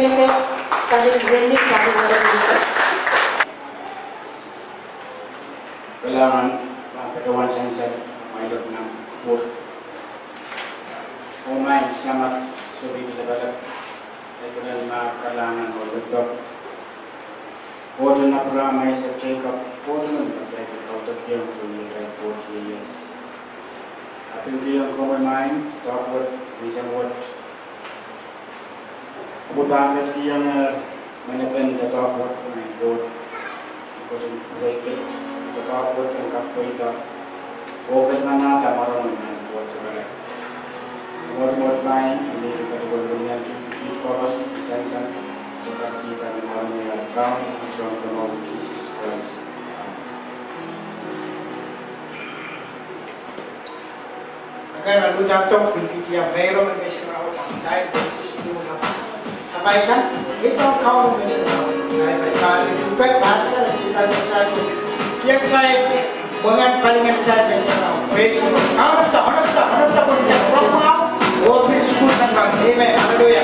kayo kahit rinig kami nalagisa. Kailangan katawan sensor mailot ng kupur. Kumain samat subi dilabalat. Ito lang mga kailangan o lutok. Bodo na pramay sa check-up. Bodo na pagkaya kautak yung tuloy kay 40 years. Aping kiyang kumain, tapos isang wat. Bubangat kiyang manapan tatapot may board. Kung break it, tatapot ang kapwaita. Open nga nata marunong ng board sa balay. Tumot-mot main, hindi katulad ng kikit koros, isa-isa. Sebab kita mengalami adakah bersama dengan Jesus Christ. Agar lalu jatuh begitu yang baru menjadi merawat daya dari sisi mana? Sampaikan kita kau menjadi merawat daya dari juga pastor kita bisa yang saya dengan palingan saya bisa merawat. Baik semua. Kau tak pun yang semua. Oh, biskuit sampai sini. Haleluya.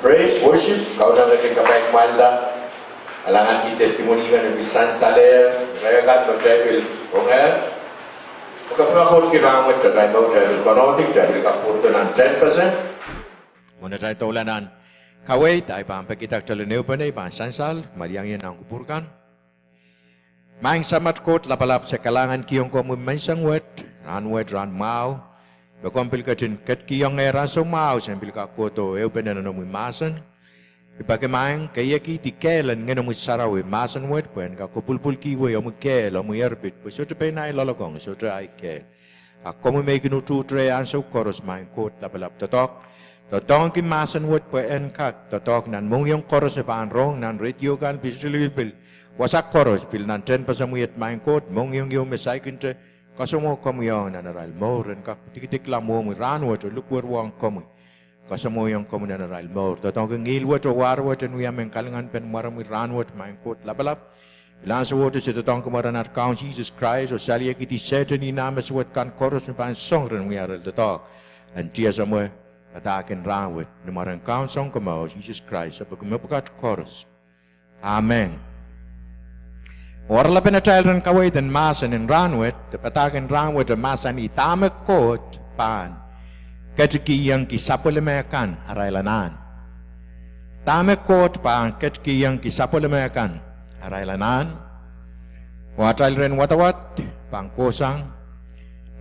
Praise, worship, kau dah ngecek kapai kualda, alangan kita testimoni kan nabi sanstaler, rayakan berdebil, onger. Maka pernah kau kira amat terkait bau debil konotik debil kapur dengan 10%. Mana terkait taulanan kawai, tapi pampai kita jalan neupane, pam sansal, mariang yang ang kupurkan. Maing samat kot lapalap sekalangan kiong ko memansang wet, ran mau. Berkumpul kecil kiyong era somau sambil kakoto eu penana nomu masan. Ipakai main kaya ki tikelan ngeno mu sarawe masan wet pen ka kupul ki we omu kel omu yerbit so te penai lolokong so te ai kel. Ako mu make no tu tre anso koros main kot lapalap totok. Totong ki masan wet pen kak totok nan mung yung koros ne pan rong nan radio kan bisul bil. Wasak koros bil nan 10% yet main kot mung yung mesai kinte. Kasamo kami yang nanaral more dan kak titik lamo mu ranwa to lukwar wang kami. Kasamo yang kami nanaral more. Totong ngilwa to warwa to nuya mengkalangan pen maram ranwa to main kot labalap. Langsung waktu itu totong kemarin account Jesus Christ o salia kiti setan ni nama suat kan koros ni pan song ren muyaral totong. Dan dia semua atakin ranwa numaran account song kemau Jesus Christ apa kemepakat koros. Amen. Orla penatailan kawai dan masan in ranwet, patakan ranwet dan masan itame kot pan, ketki yang kisapulemakan arailanan. Tame kot pan ketki yang kisapulemakan arailanan. Watailren watawat pangkosang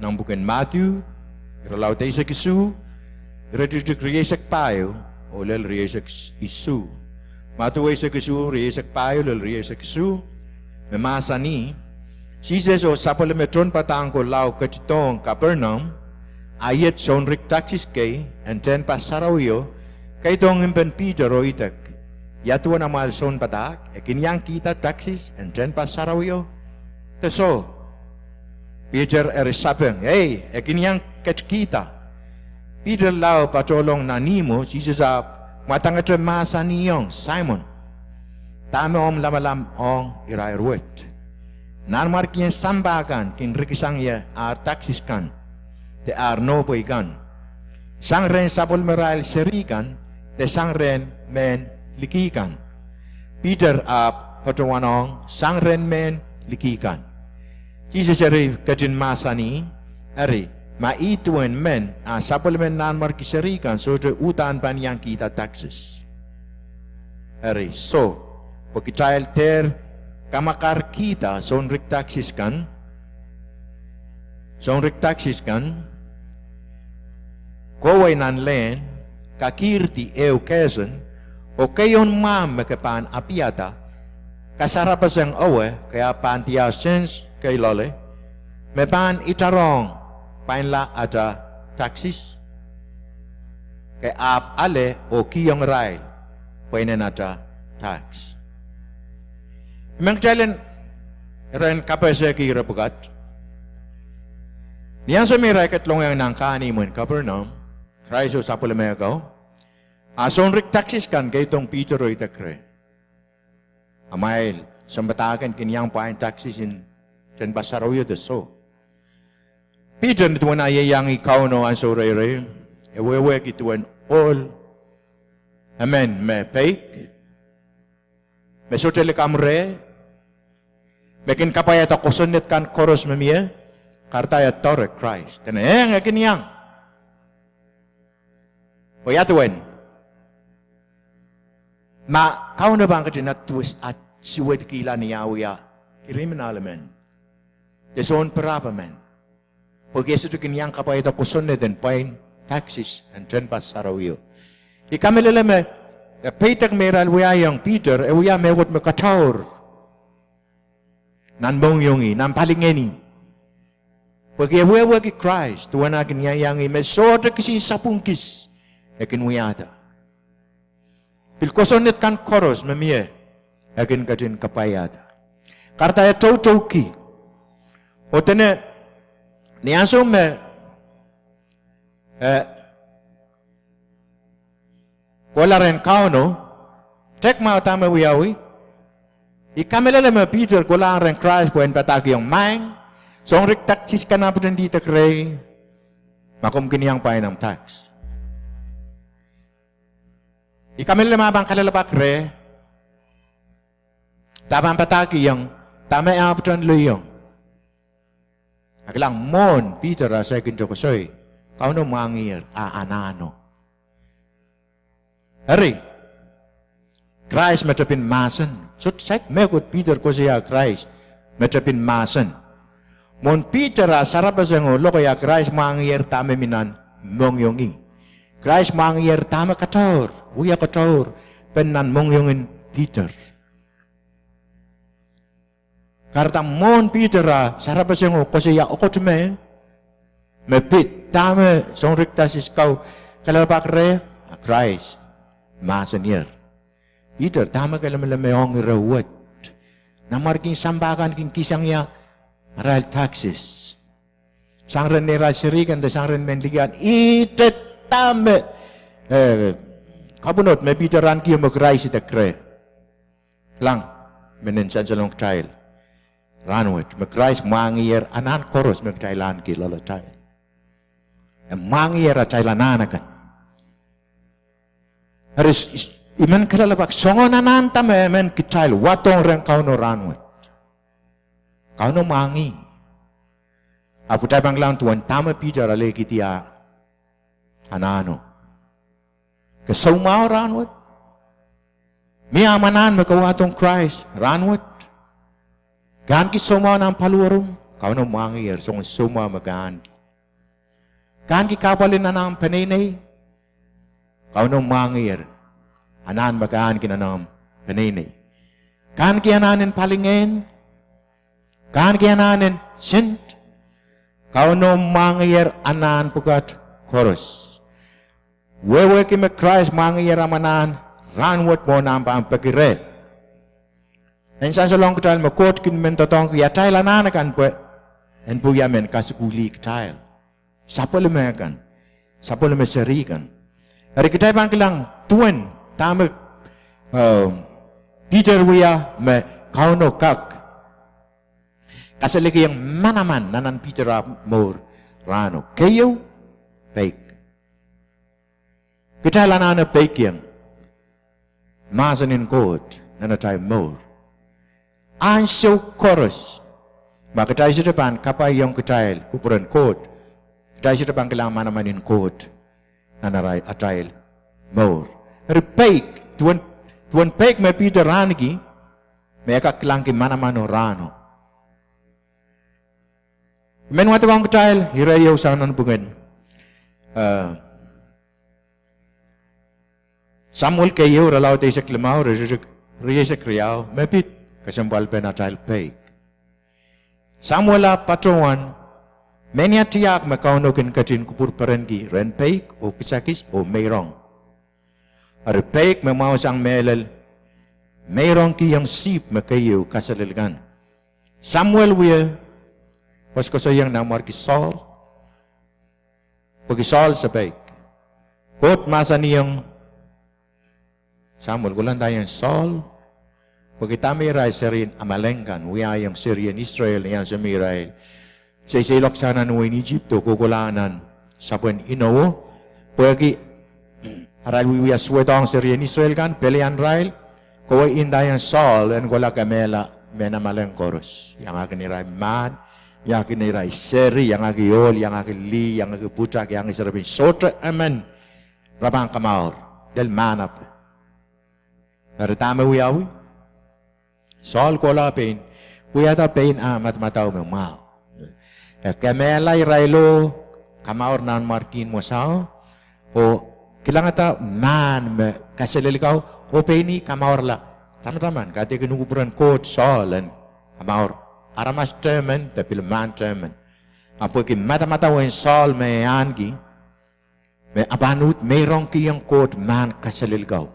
nang bukan Matthew Iralau te isa kisu, irajujuk riyesak payo, olel riyesak isu. Matuwa isa kisu, riyesak payo, olel riyesak isu. Memasa ni, Jesus o sapalametron patang ko lau kachitong Capernaum, ayat sonrik taksis kay, and ten pasarawiyo, kay tong impen Peter o itak. Yatuan amal son patak, ekinyang kita taksis, and ten pasarawiyo. Teso, Peter erisapeng, hey, ekinyang kita. Peter lau patolong nanimo, Jesus matangatra masa niyong, Simon. Tame om lamalam ong irairwet. Narmar kien sambakan, kin rikisang ya taksis kan, te no kan. Sang ren sapol meral serikan, te sang ren men likikan. Peter patuwanong, sang ren men likikan. Jesus eri kajin masa ni, eri maituan men sapol men narmar kiserikan, so te utan pan yang kita taksis. Eri so, pagkitayal ter kamakar kita sonrik taksis kan, koway nan len kakirti kesen o kayon mam mekapan apiata kasarapasang awe kaya pantia sens kay lole mepan itarong painla ada taksis kay ale o kiyong rail painan ada tax. Mengjalan ren kapasa kira bukat. Niang sa may raket long yang nangkani mo in Capernaum, Christ o sapula may ako, sonrik taksis kan kay tong Peter o itakre. Amail, sambatakan kinyang pain taksis in ten basaraw yun so. Peter nituan na yang ikaw no ang so ray ewewe kituan all. Amen, me fake. Mesotele kamre, mekin kapayat ako sunit kan koros mamiya, kartaya tore Christ. Teneng akin yang. O yatuin. Ma kau na bang katinat twist at siwed kila ni Yahweh kriminal men. Deson perapa men. Pagyeso tu kinyang kapayat ako sunit den pain taxis and ten pasarawiyo. Ikamelele me Peter meral wiyang Peter, wiya mewot mekataur. Nan bongyongi, nan palingeni. Pagi wiya ki Christ, tuan akin yayangi mesoda kisi sapungkis, akin wiyada. Pilkosonit kan koros memiye, akin katin kapayada. Kartaya tauki. Otene, niaso me, Kola ren kau no, tek mau tama wiyawi. Ikamelele me Peter kola ren Christ poen pataki yung main. Songrik taksis ka na po din dito kray. Makum kiniyang pain ng tax. Ikamelele mabang kalalabak kray. Tapang pataki yung tama apton luyong. Akilang mon Peter asay kinto ko soy. Kau no mangir anano. Hari, Christ matapin masan. So, sek mekot Peter ko siya Christ matapin masan. Mon Peter sarap asang lo kaya Christ mangir tame minan mongyongi. Christ mangir tame kator, uya kator penan mongyongin Peter. Karta mon Peter sarap asang ko siya okotume. Mepit tame songrik tasis kau kalabak re Christ. Masanir. Peter, tama ka lamang lamang rawat. Namar king sambakan king kisang ya ral taxes. Sangren ni ral sirikan da sangren mendigan. Itet tame. Kabunot, may Peter ran kiyo magray si takre. Lang, meninsan sa long child. Ranwit, magray mangiyar anan koros magtailan ki lolo child. Mangiyar at chailanakan. Haris iman kalalabak songonanan tame men kichail watong ren kau no ranwat. Kau no mangi. Apu tay bang lang tuan tama Peter ale kitia anano. Kasumao ranwat. Miyamanan makawatong Christ ranwat. Gan ki sumao ng palurum kau no mangi song suma magaan. Kan ki kapalin anam penene. Kau no mangir. Anan makaan kinanam penene. Kan ki ananin palingen. Kan ki ananin sint. Kau no mangir anan pukat chorus. Wewe ki me Christ mangir amanan. Ranwat mo nampa ang pagire. Ensan sa long katail makot kin men totong ki atail anan kan po. En po yamen kasukuli katail. Sapol mekan. Sapol meserikan. Hari kita pan kilang tuan tamak Peter wiya me kauno kak. Kasaliki yang manaman nanan Peter mor rano. Kayo baik. Kita lanana baik yang masanin kot nanatay mor. Ansyo chorus. Maka tayo sa depan kapay yung katail kupuran kot. Tayo sa depan kilang manamanin kot nanaray atail mor. Repaik tuan paik me Peter rangi me kakilang ki manamano rano. Men watu wang katail hirayaw sa nanbugan. Samuel kayo ralaw tayo sa klimaw riya sa kriyaw mepit kasambal penatail paik. Samuel patawan menya tiyak makaunokin katin kupur perengi ren paik o kisakis o meyrong. Ar paik memau sang melel meyrong ki yang sip makayo kasalilgan. Samuel wiya was ko yang namar ki Saul. Pagi Saul sa paik. Kot masa niyang Samuel kulan tayang Saul. Pagi tamiray serin amalengkan wiya yang Syrian Israel yang semiray. Sa isilok sana nuwin Egypto, kukulanan sa puen inowo. Pwagi, aral wiwiya swetong Syrian Israel kan, pelian rail, kawai indayan Saul, and wala kamela, menamaleng koros. Yang akin niray man, yang akin niray seri, yang akin yol, yang akin li, yang akin putak, yang akin sarapin. Sotra amen, rabang kamaor, del manap. Pero tama wiyawi, Saul kola pain, wiyata pain amat mataw mo mau. Kamelay railo kamaor nan markin mo sao o kilangata man me kaselelikaw o peni kamaor la tama-taman kati kinukupuran kot solan kamaor aramas temen tapil man temen apo ki mata-mata wen sol me angi me abanut merong ki yang kot man kaselelikaw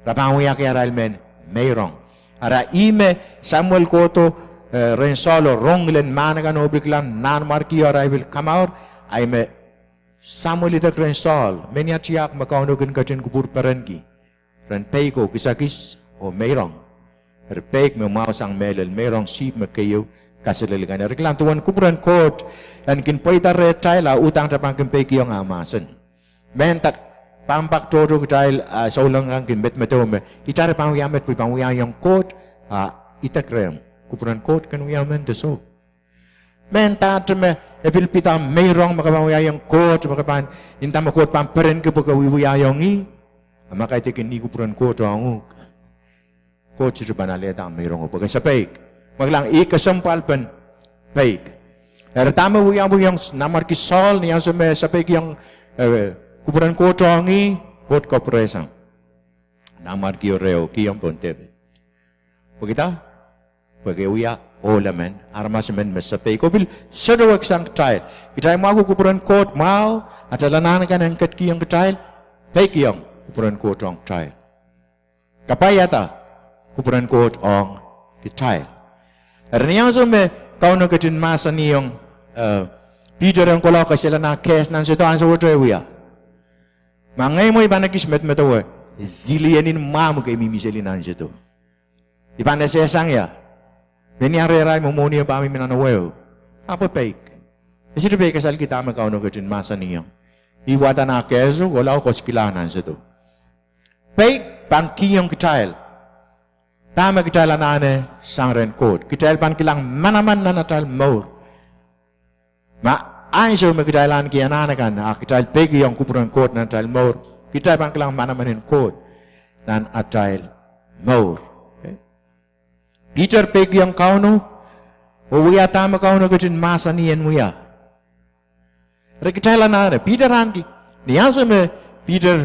rapang wiyak yaral men merong ara ime Samuel koto ren solo ronglen managan obliklan nan marki arrival kamaur ay me Samuel ita ren sol menya tiak makaunogan katin kupur perengi ren peiko kisakis o meyrong peik me mau sang melel meyrong sip me kayo kasililigan reklan tuan kupuran kot dan kin poita retaila utang tapang kin peiki yung amasan men tak pampak todo kitail saulang ang kin bet meto me itare pang yamet pi pang yang kot itakrem kupuran kot kan wiyaman deso. Men tatme evil pita meyrong makapawiyayang kot makapan inta makot pamperen ke pagka wiwiyayongi maka itikin ni kupuran kot ang kot si banaleta meyrong pagka sa paik maglang ikasempal pen paik. Tama wiyang namar ki Saul niya sa paik yang kupuran kot angi kot kopresang namar ki oreo ki yang pontebe. Pagkita bagi uya olamen armas men mesapay ko bil sedawak sang tail kita mau kupuran kot mau adalah kan yang ket kiyang tail baik yang kupuran kot ong tail kapayata kupuran kot ong tail arniang so me kau no ketin masa ni yung Peter yang kolok sila na kes nan sito an so uya mangay mo ibanagis met metawe zilienin mamu kay mimiselin nan sito ipanda sesang ya Beniareray momoni ang pami minanaweo. Apa paik? Isi paik kasal kita makauno ketin masa niyang. Iwata na keso, wala ko skilanan sa to. Paik pangkiyong kitail. Tama kitail anane sang renkod. Kitail pangkilang manaman na natal maur. Ma ayon sa kitailan kiyanana kan, kitail pegi yung kupuran kod na natal maur. Kitail pangkilang manamanin kod nan atail maur. Peter pegi yang kauno, o wiya tama kauno ketin masa niyan wiya. Rekitaila na Peter anki. Niyanso me Peter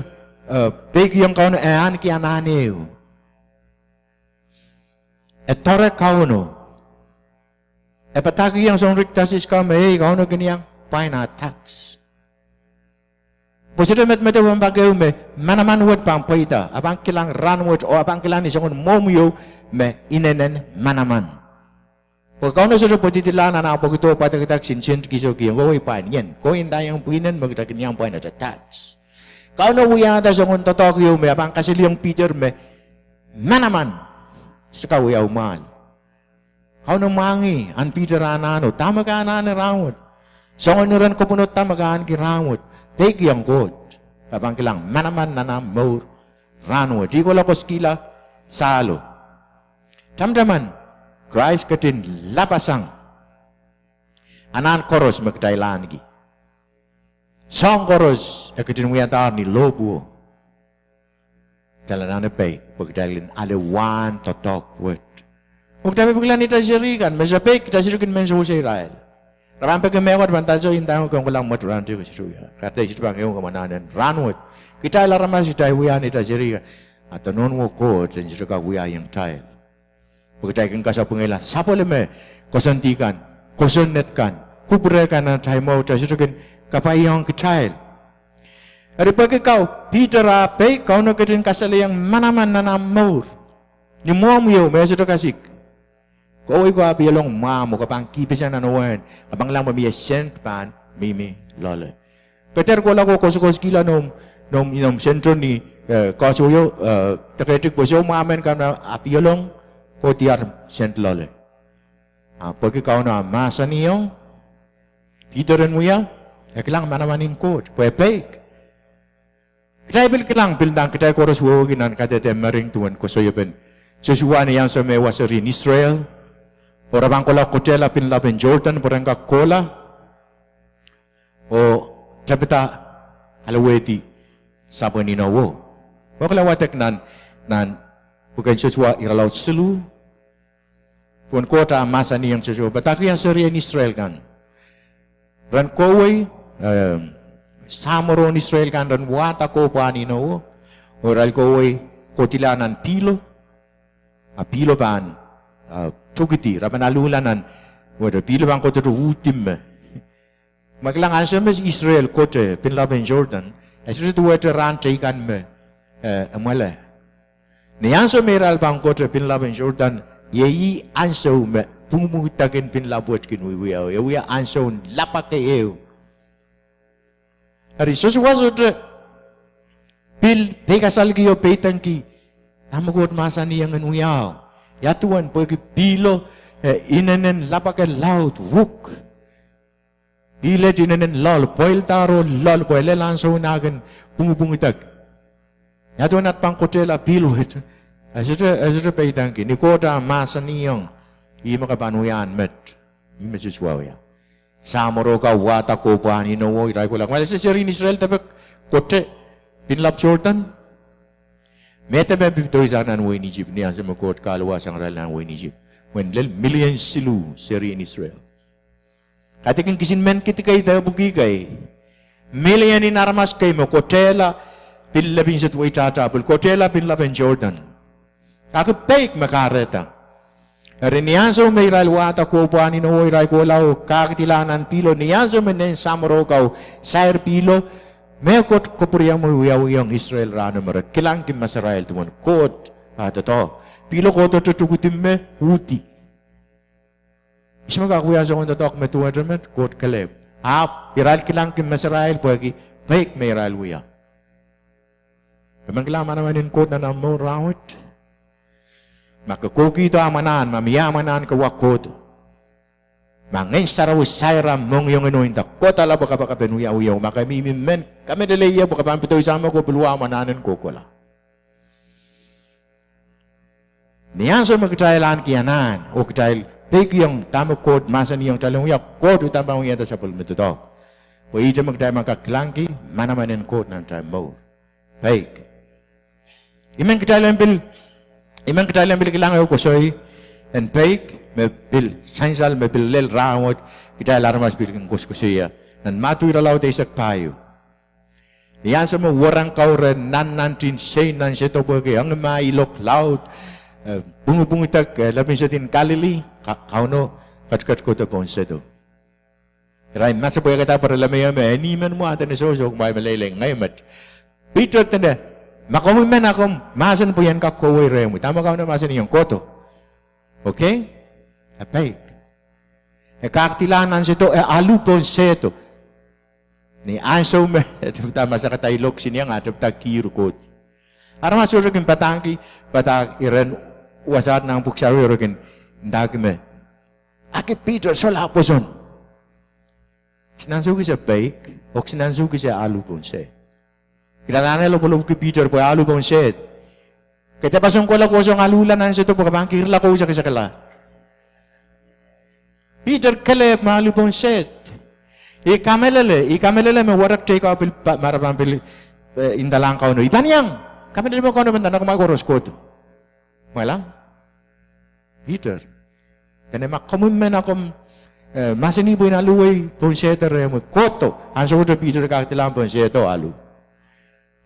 begi yang kau anki ananeu. Etore kauno. Epataki yang sonrik tasis kame kauno geniang paina tax. Posito met wambageu me manaman wot pang paita abang kilang ranwot o abang kilang ni songon momyo me inenen manaman. Pagkauno sa potitila na napagito patakitak sinsin kiso kiyang gawin pa niyan. Koin tayong puinan magtakin niyang paina ta tax. Kauno wiya ta songon totokyo me abang kasiliyang Peter me manaman. Saka wiya umal. Kauno mangi an Peter anano tama ka anano rawot. Songon nuran kopunot tama ka an kirawot. Take yang god. Abang kilang manaman nana maur ranwo. Di ko lakos kila salo. Tamdaman Christ katin lapasang. Anan koros magtailan gi. Song koros katin wiyatar ni lobo. Dalan ane pay pagdailin alewan totok wet. Pagdailin pagdailin ita sirikan. Masapay kita sirikan mensa sa Israel. Rampai ke mewat bantajo intang kong kulang mat ranti ke situ ya. Kata itu bang yung kemananan ranwat. Kita ilar ramas kita wian ita jeri atau non wo ko dan juga wian yang tail. Begitu kan kasar pengela. Siapa leme kosantikan, kosannetkan, kubrekan na tayo mau tayo kan kapai yang kecil. Ada bagi kau Peter apa kau nak ketin kasar yang mana nana maur. Ni mau yo me sudah kasih. Kau iku api long mamu kapang kipisan na nawan kapang lang mamiya sent pan mimi lole. Peter ko lako kos kila nom sentro ni kasuyo takretik posyo mamen kana api long ko tiar sent lole. Pagi kau na masa niyong Peteran mo ya kilang manamanin ko pwepek. Kita bil kilang bildang kita koros woginan kada temering tuan kosoyo ben. Sesuatu yang semewa serin Israel. Orang kola kotela pin lapen Jordan porangka kola o capita alaweti sabani nawo. Wakala watek nan bukan sesuatu iralau selu. Pun kota masa ni yang sesuatu. Bataki yang serian Israel kan. Dan kowai samoron Israel kan dan wata ko pani nawo. Oral kowai kotilanan pilo. Pilo pan. Tukiti, rapan alulanan, wadah pilo bang kota tu utim. Maglang answer Israel kota pinlaban Jordan. Itu tu wadah rantai kan me, amala. Ni answer meral bang kota pinlaban Jordan. Yei answer me, pungu takin pinlabot kin wiya. Wiya answer lapak eu. Hari sesuatu tu pil pegasal kiyo petangki. Amakot masa ni yang wiya. Ya Tuhan, pergi bilo inanen lapake laut wuk. Bila inanen lol poil taro lol poil langsung nagen bungu tak. Ya Tuhan at pangkotela bilo itu. Asure peitang kini kota masa niyong i makapanuyan met. I mesuswaw ya. Samoro ka wata ko pa ni no irai ko lang. Wala sa serin Israel tapi kote pinlap Jordan. Meta bebito izanan wo in Egypt ni asa makot kalwa sang ralan wo in Egypt. When millions silu seri in Israel. Katikin kisin men kitika ita bugi kay. Million in armas kay mo kotela pinlabing sa tuway tatabul. Kotela pinlabing Jordan. Ako peik makareta. Rinianso may ralwata ko po ani no iray ko lao kakitilanan pilo nianso men samro kau sair pilo. Mekot kopuriang mo yang Israel rano mara kilang kim Israel tuan kot to pilo ko to tugutim me uti isma ka kuya sa kon tok me tuan remet kot kaleb iral kilang kim Israel pagi baik me iral wiya memang kilang naman kot na namo rawit makakoki to amanan mamiyamanan ka wakot Mangin saraw sayra mong yung inuinta. Kota la baka penuya-uyaw. Makamimin kami dalaya baka pampitoy sama ko peluwa mananan ko kola. Niyan so magkatailan kiyanan. O katail, take yung tamo kod, masa niyong talong yak, kod utambang yata sa pulmito to. O ito magkatay magkaklangki, manamanin kod ng time mo. Take. Imang katailan bil kilangaw ko soy, and take, me bil sansal me bil lel rawat kita larmas bil kin kus kusia nan matu ira laut isak payu. Niyan sama warang kau ren nan tin sei nan seto bagi ang ilok laut bungu tak labin setin kalili kau no kat kota pon seto. Rai masa boleh kata perlamanya ni man mu ada nesosok mai meleleng ngai mat. Peter tanda makamu men akom masan puyan kak kowe remu tama kau na masan yang koto. Okay? Baik. Kaktilanan seto alu pon seto. Ni anso me tama masa kata ilok sini yang ada tak kiru kot. Arama sorokin patangki patak iren wasat nang puksawi rokin ndagme. Ake Peter sola poson. Sinansuki sa baik, o sinansuki sa alu ponset. Kilalana lo polo ki Peter po alu ponset. Kita pasong ko la kosong alulan nan seto pagabangkir la ko sa kisakala. Peter kale malu ponset. Ikamelele me warak take up marapampil indalang kau no. Ibanyang kamelele mo kau no benda nak magoros koto. Malang Peter. Kene makamum men akom masini po inaluay ponseter mo koto ang sa Peter kaktilang ponseto alu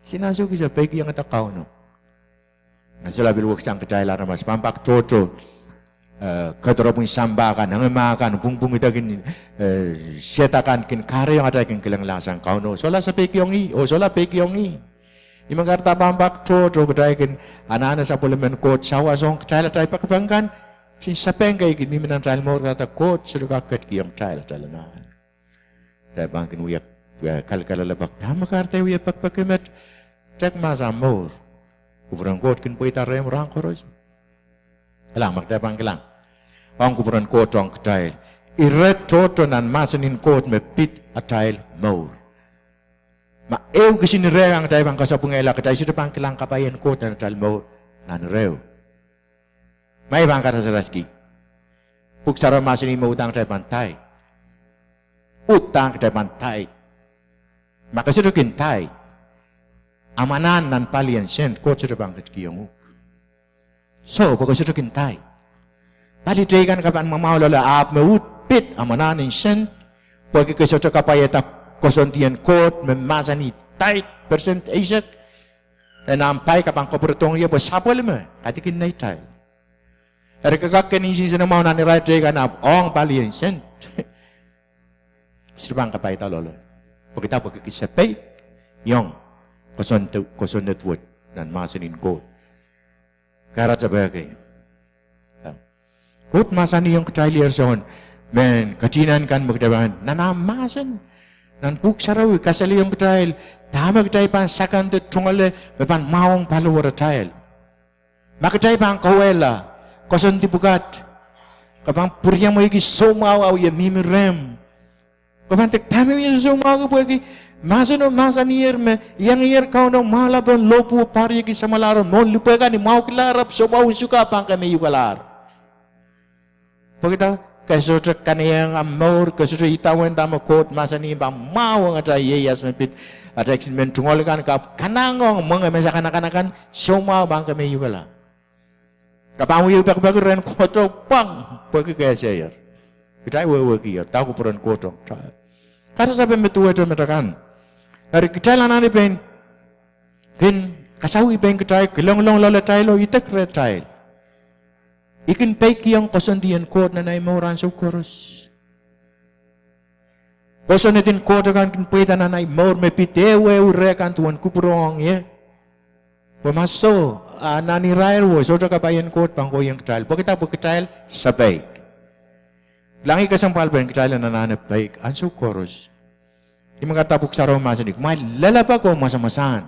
sinasuki sa peki yang atakaw no ang sila bilwag siyang kachayla na mas pampak toto katorapong sambakan hangamakan pungpung itagin setakan kin kare yang atakin kilang lasang kaw no sola sa peki yung o sola peki yung imang karta pampak toto katakin anana sa pulimen kot sawasong kachayla tayo pakabangkan sin sapeng kay gini minan trial mo kata coach sudah kaget kiyang trial na. Dahil bangkin uyak kal labak tama karte uyak pakpakimet cek masa mor. Kuburan coach kin puita rem orang koros. Kelang mak dapang kelang. Ang kuburan coach ang trial. Iret toto nan masanin coach me pit a trial mor. Ma eu kisini reang dahil bang kasapungela katay sudah pang kelang kapayan coach nan trial mor nan reo. May bang kata saraski. Puksara masini mau utang dari pantai. Utang dari pantai. Maka sudah kintai. Amanan nan palian sen kot sudah bangkit kiyamuk. So, pokok sudah kintai. Pali tekan kapan mamau lala ap meut pit amanan in sen. Pokok kesudah kapayata kosontian kot memasani tight percent isak. Dan nampai kapan kau bertong ya bersapol me. Katikin nai tai. Ada kekakan isi sana mau nani raja kan ong palian sen. Serban kapai ta lolo. Pagkita pagkikisapay yung kosondet wood dan masanin ko. Karat sebagai. Kot masani yung kachaylier son. Men kacinan kan magdaban nanamasan. Nan puksarawi kasali yung kachayl. Tama kachay pan sakan te tungale bepan maong palawar kachayl. Makachay pan kawela. Koson dibukat. Kapang purya mo iki somaw aw ya mimirem. Kapang tektami ya somaw ko iki masano masanier me yang ier kau no malabon lopu pari iki samalaro mon lupa kan mau kilarap somaw suka pang kami yukalar. Pagita kasudra kaniyang amor kasudra itawan tama kot masani bang mau ngata yeyas mepit ada eksperimen tungol kan kap kanangong mga mesa kanak-kanakan somaw bang kami yukalar. Kapang uyu bag ren koto pang pergi ke saya. Kita wewe kia tahu peran koto. Kata sampai metua itu metakan. Dari kita lanani pen kin kasawi pen kita gelong lala tailo itek re tail. Ikin peki yang kosandian kot na mau ransau koros. Kosandian kot kan kin peta na mau mepitewe urekan tuan kuprong ya. Pemaso nani rail wo so kabayan kot pangko yang ketail. Pagkita ketail sa baik. Langi kasampal pen ketail na nanap baik. Anso koros. Di mga tapok sa Roma sa dik. May lalapa ko masamasan.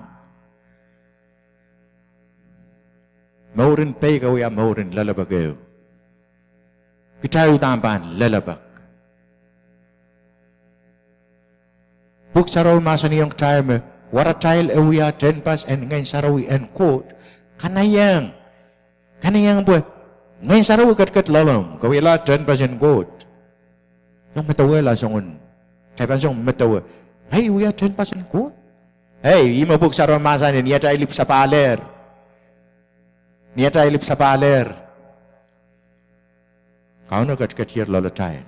Maurin pay kaw ya maurin lalapa kayo. Ketail utampan lalabak. Buk sa Roma sa niyong ketail wara tail ewiya tenpas and ngayon sarawi and quote kanayang buat ngayon sarawi kat lalam kawila tenpas and quote yung matawela songon tapan song matawa hey ewiya tenpas and quote hey imabuk saraw masan niya tayo lip sa paler kau na kat yer lolo tayo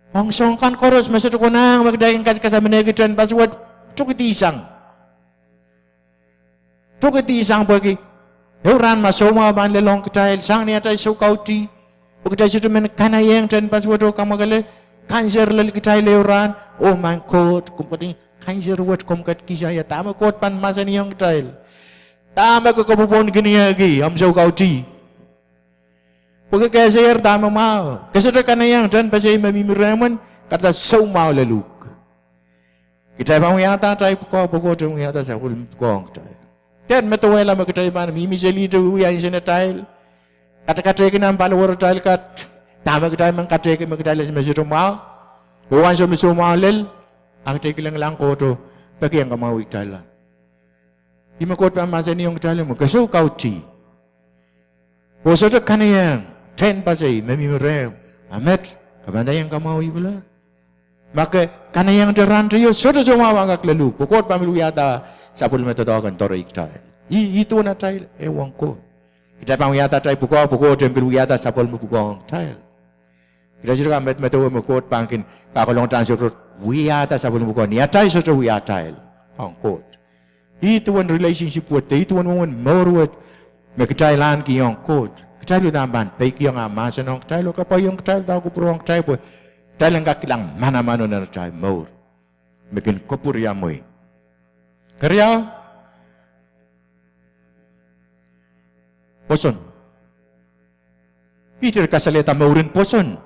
Ang songkan koros masuk ko nang magdagang kasama negitran paswad cukiti isang bagi Euran masoma ban lelong ketail sang ni atai so kauti Pagkatay siya men kanayang dan paswad kamagale cancer lali ketail euran oh man kot kumpati cancer wat kumkat kisaya tama kot pan masa ni yang ketail tama ko kabubon gini lagi am so kauti Pagka kaya tama mau. Kasi ito kanayang dyan pa siya mamimiraman kata so mau laluk. Kita pang yata tayo buko ito yata sa hulim kong tayo. Dan metawala magkatayo man mimisali ito uyayin siya na tayo. Kata-katayo ka na ang palawar tayo kat tama ka tayo mang katayo magkatayo sa masiro mau. Buwan siya miso mau lel. Ang tayo lang ko ito bagi ang kamawik tayo. Di makot pa masa niyong tayo mo. Kasi kauti. Boso ito kanayang. Ten pasay, mamimiraw. Amet, kabandayang kamawi pala. Maka, kanayang darantriyo, soto sumawang aklaluk. Bukod pamilu yata, sapul metodokan toro iktail. Ito na tayo, ewan ko. Kita pang yata tayo bukod tempilu yata, sapul mabukong tayo. Kita juga amet metodo bukod pangkin, kakolong transurut, wiyata sapul mabukong. Yata soto wiyatail. Angkot. Ito ang relationship with, ito ang morwat, magkatailan ki angkot. Ketailo tamban, baik yang amasa nong ketailo kapay yung ketailo tahu ko purong ketailo po. Ketailo ang kakilang mana-mano na ketailo maur. Mekin kopurya mo eh. Karya? Poson. Peter kasalita maurin poson.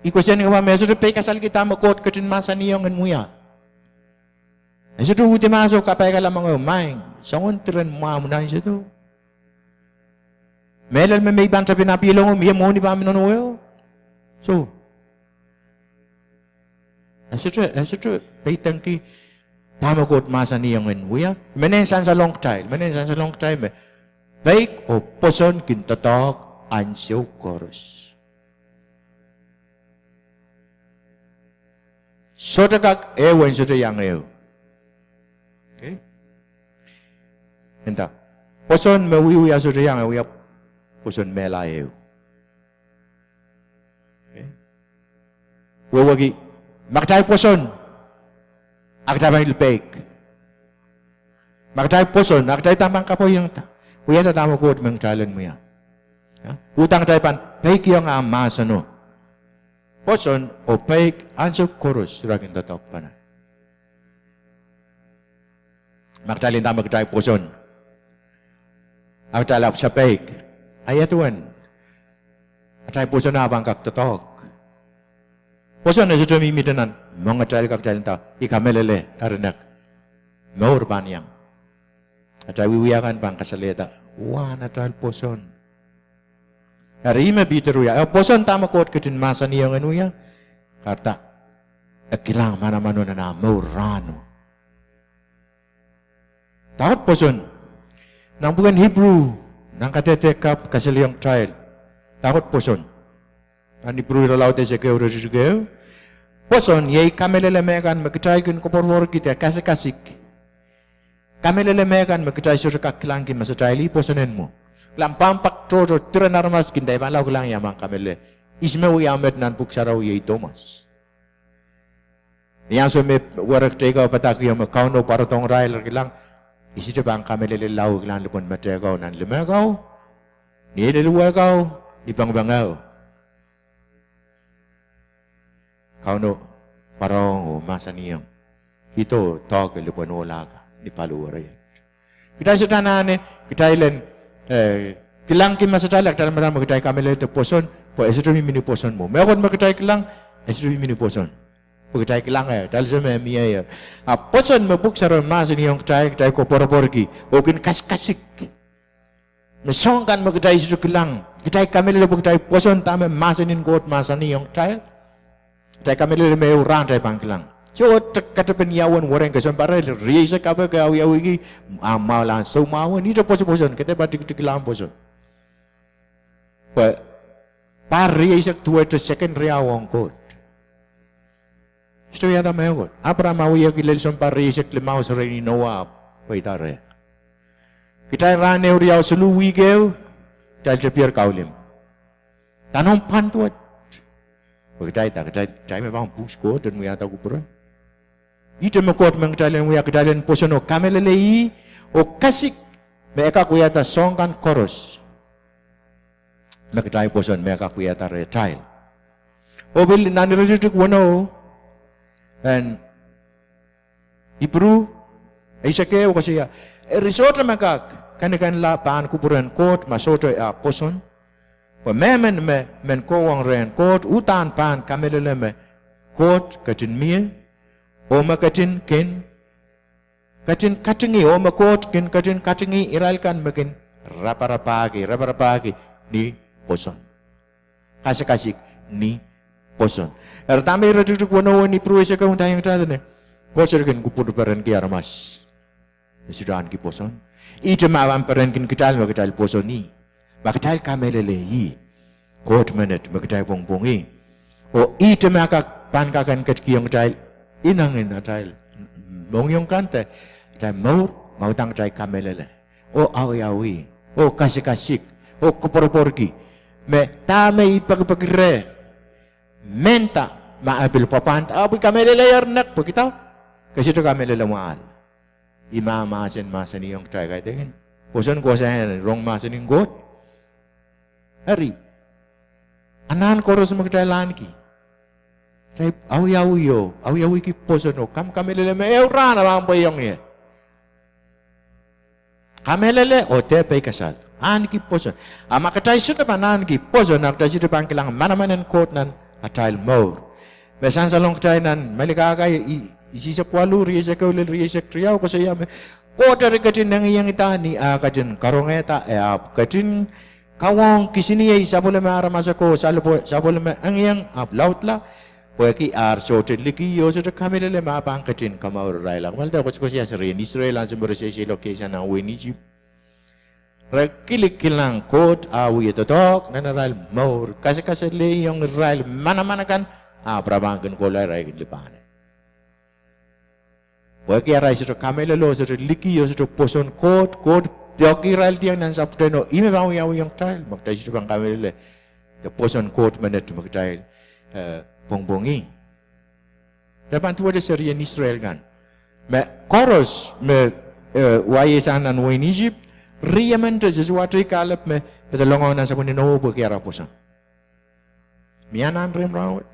Iko siya nga meso pay kasal kita makot katin masa niyong muya. Eso tu uti masuk kapay ka lamang maing. Sangon tiran mamunan siya tu. Melal may banta pinapilong miya mo ni pamin nono. So, asito paitang ki tama ko masa niyang enwya. Menensan sa long time, baik o poson kintatok ansyo koros. So takak ewan sa yang ew. Okay? Enta. Poson mawiwi aso yang ew. Poson melayu. Okay. Wawagi makatay poson. Akatay ilpek. Makatay poson, akatay tamang kapo yung uyan ta tamo ko mang talon mo ya. Utang tayo pan, pek yung amasa no. Poson o pek ansok koros ragin tatok pa na. Makatay tama katay poson. Akatay lap sa pek. Ayatuan. Atay puso na abang kaktotok. Puso na suto mimitanan. Mga chal kakchal ta. Ikamelele. Arinak. Maur baniyang. Atay wiwiyakan pang kasalita. Wana tal puson. Arima biteruya. Puson tama kot katin masa niyang anuya. Karta. Akilang mana-mano na maurano. Takot puson. Nang bukan Hebrew. Nang katetekap kasaliyang child. Takot poson. Ani pruira laute sa keo rejigeo. Poson, yay kamelelemekan magkitay kun koporwor kita kasik-kasik. Kamelelemekan magkitay sa kakilangkin masatayli posonen mo. Lampampak todo tiranarmas kinday malaw lang yamang kamele. Ismew yamet nan puksaraw yay Thomas. Yang so may warak tega patak yung makauno para tong rail kilang. Isi bang kami lelaw lang lupon matagaw nan lumagaw. Ni leluwagaw, ipang bangaw. Kauno parang masa niyang. Ito tawag lupon wala ka ni paluwaray. Kita sa tanan kita ilen kilang kin masatalak dalam marami kita kami lelo poson po esito mini poson mo. Meron makita kilang esito mini poson. Pagkatay kilang dahil sa may miya poson mabuk sa ramasa niyong kitay ko poroporki o kinkasik masongkan magkatay sa kilang kitay kami lalo pagkatay poson tama masa nin kot masa niyong kitay kami lalo may uran tayo pang kilang so katapan yawan warang kasan para riya sa kape kayaw-yaw mawalan so mawan ito poson kita batik kilang poson para riya sa tuwa ito second riya wang kot Isto yata mayakot. Apra mawiyag ililson parisik limaw sa rin Noah. Waitare. Kita rane uriyaw sa luwigew. Dahil sa Pierre Kaulim. Tanong pantuat. Pagkatay may bang pusko dan mo yata ko pura. Ito mo kot mang talen mo yakdalen poson o kamelelei o kasik mereka ko yata songkan chorus. Makatay poson mereka ko yata retail. O bil nanirajutuk wano and Ibru ay sake o kasi resort makak kanikan la paan kupuran kot masoto a poson. Wa men ko wang ren kot utan pan kamelele me kot katin mie o makatin ken katin katingi o makot ken katin katingi iralkan makin raparapagi ni poson kasik ni poson ertame raduk wono ni pruese ka untayang tadane ko serken kupur paren ki armas sidan ki poson ite mawam paren kin kital poson ni Makatay kamelelehi, kot menet makatay bongbongi. O ite makak pankakan katkiyong tayo, inangin na tayo. Bongyong kante, tayo mau tang tayo kamelele. O awi-awi, o kasik-kasik, o kuporporki. Me tame ipagpagre, menta, maabil papanta, awi kamelele yarnak, pagkitaw. Kasi ito kamelele maal. Imamasin masan yung tayo kayo tingin. Puson ko sa rong masan yung got. Hari, anan koros magdalan ki. Say awi ki posono kam kamelele me eurana mampo yung ye. Kamelele o te pay kasal. An ki poson. Ama katay sita manan ki poson nak tayo sita pangkilang manamanan kot nan atail more. Besan salong tay nan malikakay isisa kwalu riya sa kaulil riya sa kriyaw ko sa yame. Kota rikatin nang iyang itani katin karongeta katin kawang kisini ay sabole me aramasa ko sabole me ang yang upload la pweki sote liki yo so kamelele ma pangkatin kamaur raila malda ko siya sa rin Israel ang simboro siya location ng winiji rakilik kilang kot awi totok na rail maur kasi le yung rail mana-manakan prabangkan ko la rail lipan pweki aray so kamelele so liki yo so poson kot Yoki rail tiang nan sapteno ime bang yang tail magtayo siya bang kamelele the poson court manet magtayo bongbongi dapat tuwa de Syrian Israel kan me koros me wayesan nan wain Egypt riaman de sesuatu kalap me betalongon nan sapun no bukira poson mianan rem rawat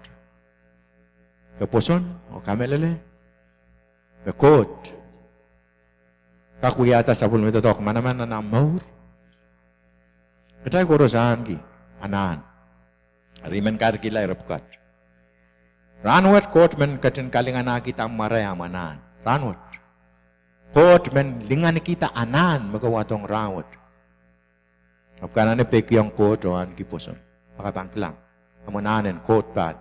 ke poson o kamelele me court kakuyata sabul mo tok mana-mana na maur. Katay korosan ki anan. Rimen kar kilay rapkat. Ranwat kot men katin kalingan kita maraya manan. Ranwat. Kot men lingan kita anan magawatong rawat. Kapkanan pek yung kot oan ki poson. Makapangklang. Amunanen kot pat.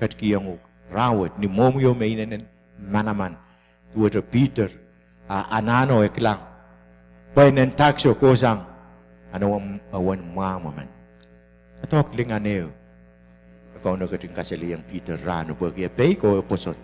Kat ki yung rawat ni momyo meinen manaman. Tuwa Peter anano eklang painen taksyo kusang ano awan mamaman atok linganeo ikaw na kating kasali ang Peter rano bagay pay ko poson